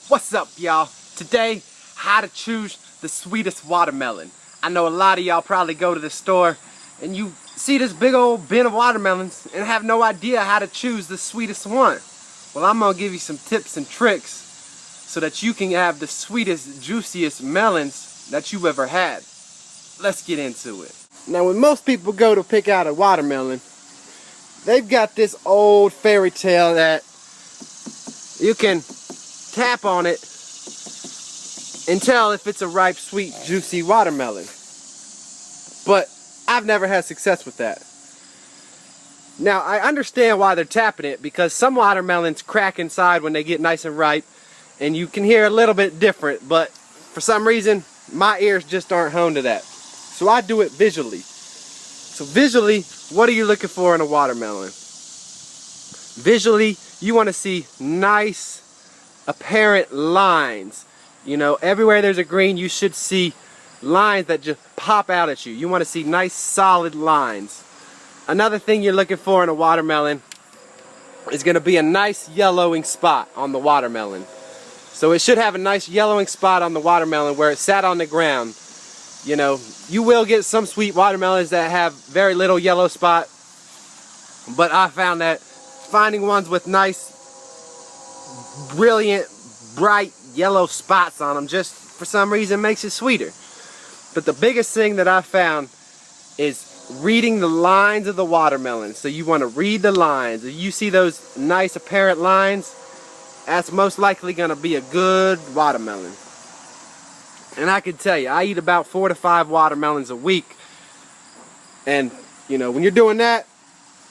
What's up, y'all? Today, how to choose the sweetest watermelon. I know a lot of y'all probably go to the store and you see this big old bin of watermelons and have no idea how to choose the sweetest one. Well, I'm gonna give you some tips and tricks so that you can have the sweetest, juiciest melons that you've ever had. Let's get into it. Now, when most people go to pick out a watermelon, they've got this old fairy tale that you can tap on it and tell if it's a ripe, sweet, juicy watermelon. But I've never had success with that. Now, I understand why they're tapping it, because some watermelons crack inside when they get nice and ripe, and you can hear a little bit different, but for some reason, my ears just aren't honed to that. So I do it visually. So visually, what are you looking for in a watermelon? Visually, you want to see nice, apparent lines. You know, everywhere there's a green, you should see lines that just pop out at you. You want to see nice, solid lines. Another thing you're looking for in a watermelon is going to be a nice yellowing spot on the watermelon. So it should have a nice yellowing spot on the watermelon where it sat on the ground. You know, you will get some sweet watermelons that have very little yellow spot, but I found that finding ones with nice, brilliant, bright yellow spots on them just for some reason makes it sweeter. But the biggest thing that I found is reading the lines of the watermelon. So you want to read the lines. If you see those nice apparent lines, that's most likely going to be a good watermelon. And I can tell you, I eat about 4 to 5 watermelons a week. And, you know, when you're doing that,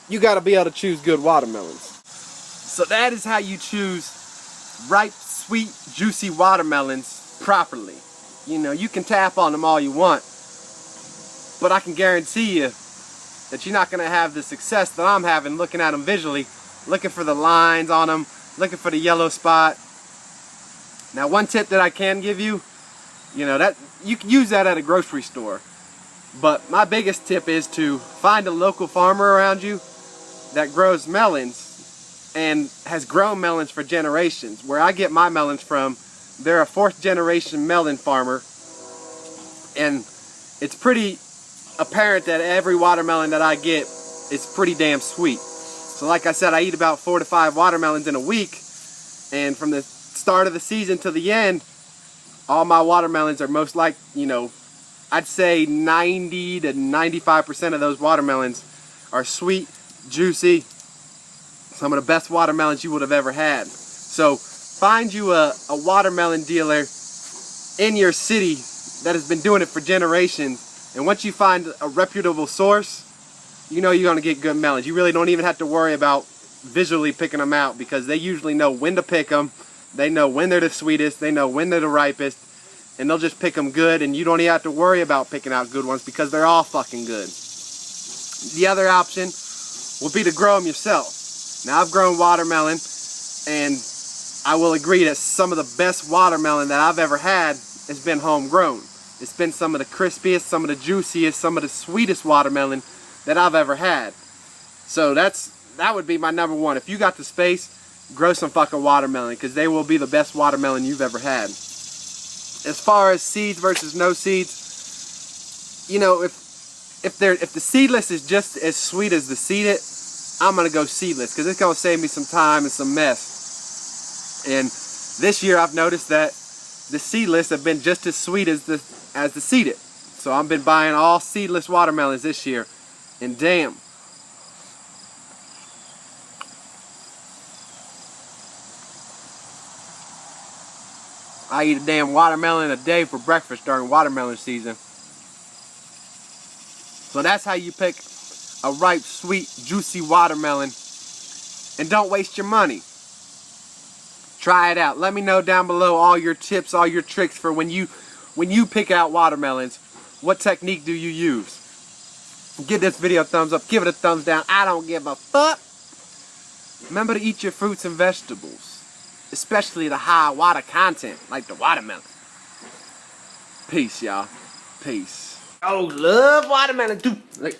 you got to be able to choose good watermelons. So that is how you choose ripe, sweet, juicy watermelons properly. You know, you can tap on them all you want, but I can guarantee you that you're not going to have the success that I'm having looking at them visually, looking for the lines on them, looking for the yellow spot. Now, one tip that I can give you, you know, that you can use that at a grocery store, but my biggest tip is to find a local farmer around you that grows melons and has grown melons for generations. Where I get my melons from, they're a 4th generation melon farmer, and it's pretty apparent that every watermelon that I get is pretty damn sweet. So like I said, I eat about 4 to 5 watermelons in a week, and from the start of the season to the end, all my watermelons are most like, you know, I'd say 90 to 95% of those watermelons are sweet, juicy, some of the best watermelons you would have ever had. So find you a watermelon dealer in your city that has been doing it for generations, and once you find a reputable source, you know you're going to get good melons. You really don't even have to worry about visually picking them out, because they usually know when to pick them. They know when they're the sweetest, they know when they're the ripest, and they'll just pick them good, and you don't even have to worry about picking out good ones because they're all fucking good. The other option will be to grow them yourself. Now, I've grown watermelon, and I will agree that some of the best watermelon that I've ever had has been homegrown. It's been some of the crispiest, some of the juiciest, some of the sweetest watermelon that I've ever had. So that would be my number one. If you got the space, grow some fucking watermelon, because they will be the best watermelon you've ever had. As far as seeds versus no seeds, you know, if the seedless is just as sweet as the seeded, I'm gonna go seedless, because it's gonna save me some time and some mess. And this year I've noticed that the seedless have been just as sweet as the seeded. So I've been buying all seedless watermelons this year, and damn, I eat a damn watermelon a day for breakfast during watermelon season. So that's how you pick a ripe, sweet, juicy watermelon, and don't waste your money. Try it out. Let me know down below all your tips, all your tricks for when you pick out watermelons. What technique do you use? Give this video a thumbs up. Give it a thumbs down. I don't give a fuck. Remember to eat your fruits and vegetables, especially the high water content, like the watermelon. Peace, y'all. Peace. Oh, love watermelon too. Like,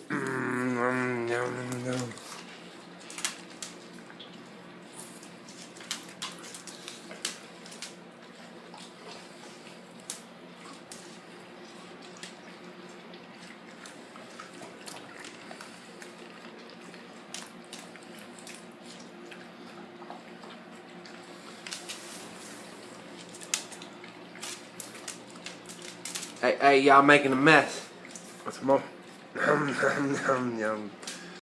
Hey, y'all making a mess. What's more? Yum, yum, yum.